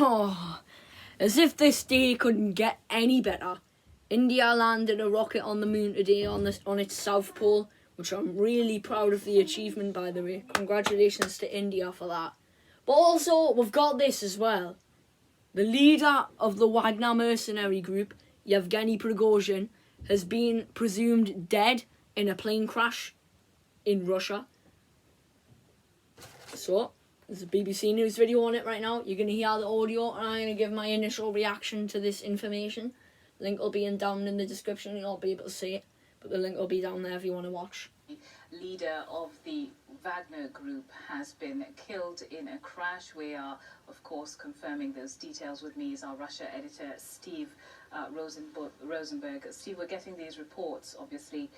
Oh, as if this day couldn't get any better. India landed a rocket on the moon today on its south pole, which I'm really proud of the achievement, by the way. Congratulations to India for that. But also, we've got this as well. The leader of the Wagner mercenary group, Yevgeny Prigozhin, has been presumed dead in a plane crash in Russia. So, there's a BBC News video on it right now. You're going to hear the audio, and I'm going to give my initial reaction to this information. Link will be down in the description. You'll not be able to see it, but the link will be down there if you want to watch. Leader of the Wagner Group has been killed in a crash. We are, of course, confirming those details. With me is our Russia editor, Steve Rosenberg. Steve, we're getting these reports. Obviously,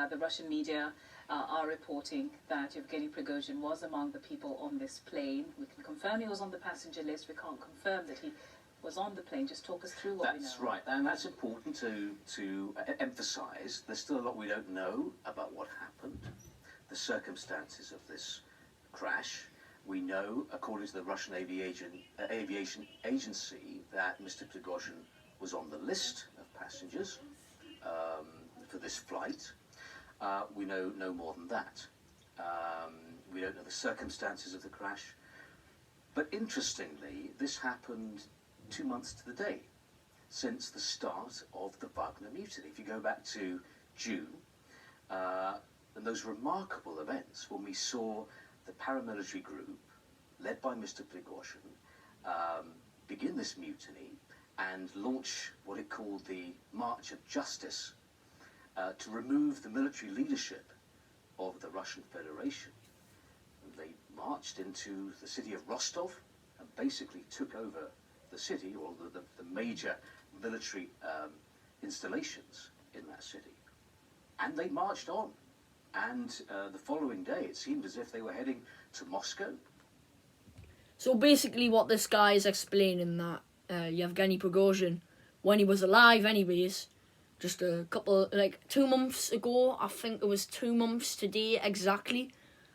the Russian media are reporting that Yevgeny Prigozhin was among the people on this plane. We can confirm he was on the passenger list. We can't confirm that he was on the plane. Just talk us through what we know. That's right, and that's important to emphasise. There's still a lot we don't know about what happened, the circumstances of this crash. We know, according to the Russian aviation agency, that Mr. Prigozhin was on the list of passengers for this flight. We know no more than that. We don't know the circumstances of the crash. But interestingly, this happened 2 months to the day since the start of the Wagner mutiny. If you go back to June, and those remarkable events when we saw the paramilitary group led by Mr. Prigozhin begin this mutiny and launch what it called the March of Justice to remove the military leadership of the Russian Federation. They marched into the city of Rostov and basically took over the city, or the major military installations in that city. And they marched on. And the following day, it seemed as if they were heading to Moscow. So basically what this guy is explaining, that Yevgeny Prigozhin, when he was alive anyways, just a couple, 2 months ago, I think it was 2 months today exactly,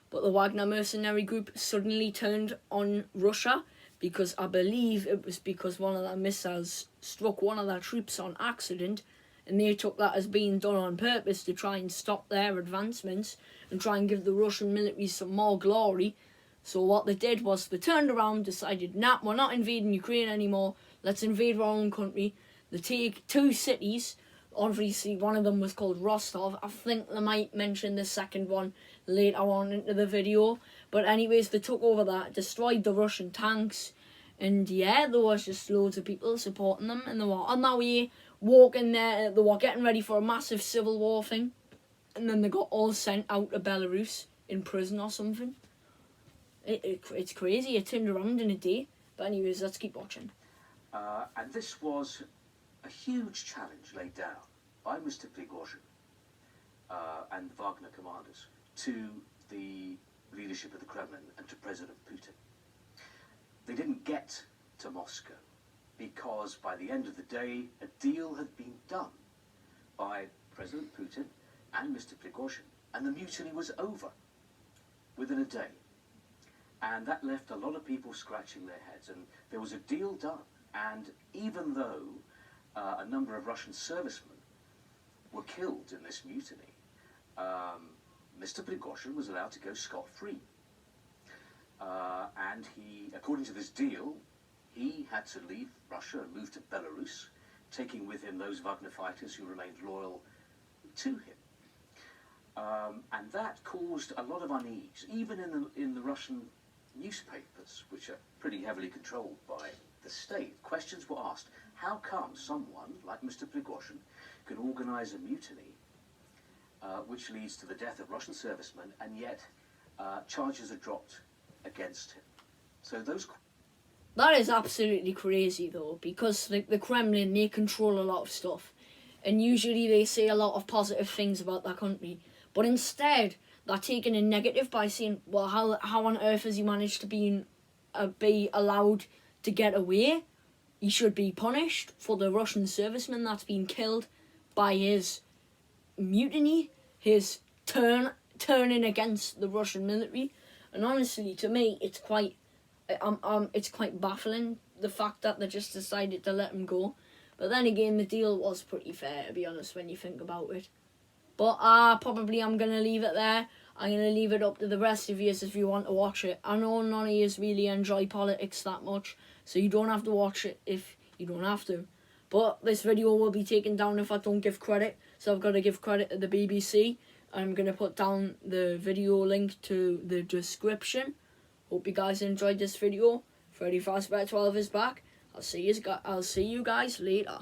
but the Wagner mercenary group suddenly turned on Russia, because I believe it was because one of their missiles struck one of their troops on accident, and they took that as being done on purpose to try and stop their advancements and try and give the Russian military some more glory. So what they did was they turned around, decided, nah, we're not invading Ukraine anymore, let's invade our own country. They take 2 cities, obviously one of them was called Rostov. I think they might mention the second one later on into the video. But anyways, they took over that, destroyed the Russian tanks, and yeah, there was just loads of people supporting them, and they were on their way, walking there, they were getting ready for a massive civil war thing, and then they got all sent out to Belarus in prison or something. It's crazy, it turned around in a day. But anyways, let's keep watching. And this was a huge challenge laid down by Mr. Prigozhin and the Wagner commanders to the leadership of the Kremlin and to President Putin. They didn't get to Moscow because by the end of the day a deal had been done by President Putin and Mr. Prigozhin, and the mutiny was over within a day. And that left a lot of people scratching their heads, and there was a deal done. And even though a number of Russian servicemen were killed in this mutiny, Mr. Prigozhin was allowed to go scot-free. And he, according to this deal, he had to leave Russia and move to Belarus, taking with him those Wagner fighters who remained loyal to him. And that caused a lot of unease, even in the Russian newspapers, which are pretty heavily controlled by the state. Questions were asked, how come someone like Mr. Prigozhin can organise a mutiny which leads to the death of Russian servicemen, and yet charges are dropped against him? So that is absolutely crazy though, because the Kremlin, they control a lot of stuff, and usually they say a lot of positive things about their country, but instead they're taking a negative by saying, well, how on earth has he managed to be allowed to get away? He should be punished for the Russian serviceman that's been killed by his mutiny, his turning against the Russian military. And honestly, to me, it's quite baffling the fact that they just decided to let him go. But then again, the deal was pretty fair, to be honest, when you think about it. But probably I'm going to leave it there. I'm going to leave it up to the rest of you if you want to watch it. I know none of you really enjoy politics that much, so you don't have to watch it if you don't have to. But this video will be taken down if I don't give credit, so I've got to give credit to the BBC. I'm going to put down the video link to the description. Hope you guys enjoyed this video. Freddy Fazbear 12 is back. I'll see you guys later.